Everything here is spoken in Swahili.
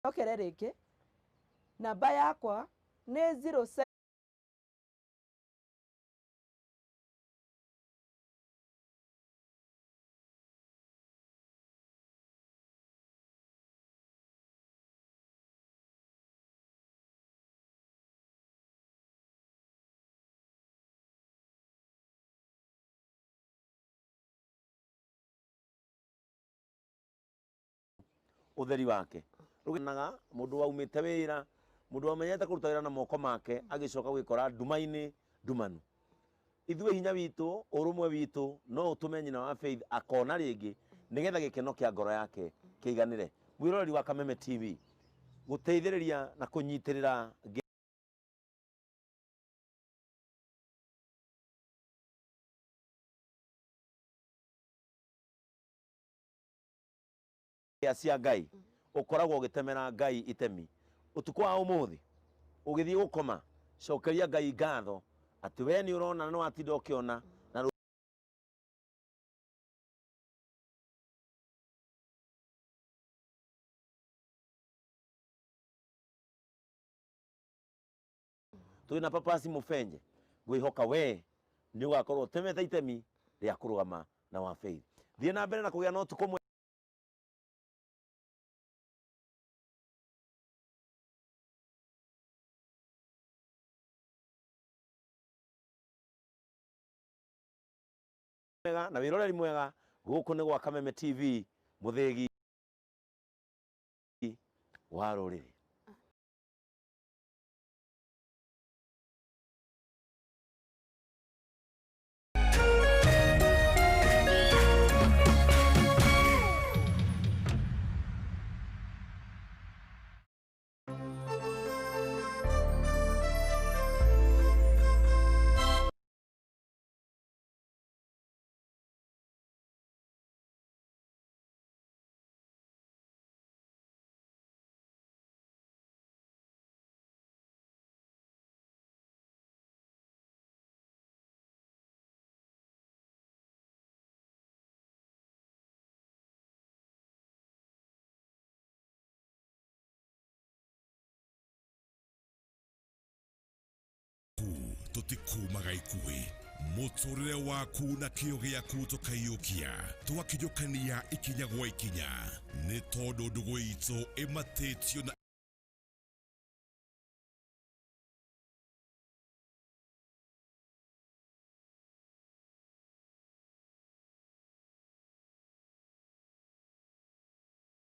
okere reke namba yakwa ni 07 utheri wake ruginaga mundu waumite wira mundu wamenyete kuruta wira na moko make agicoka gwikora ndumaini ndumanu ithue hinya witu urumwe witu no utume nyina wa Faith akona ringi nigetha gikeno kia ngoro yake kiiganire mwiroreri wa Kameme TV guteithiriria na kunyitirira cia Ngai ukoragwo ugitemera Ngai itemi utuko wa umuthi ugithie gukoma cokeria Ngai ngatho ati we ni urona no atinda ukiona na tuina papasi mufenje gwihoka we ni ugakorwo temete itemi ria kurugama na wa Faith thie na mbere na kugia no tuko na wiroreri mwega guku ni gwa Kameme TV muthegi wa ruriri tutikumaga ikui muturire waku na kio giaku tukaiukia twakijukania ikinya gwa ikinya ni tondu ndugu itu imatitio na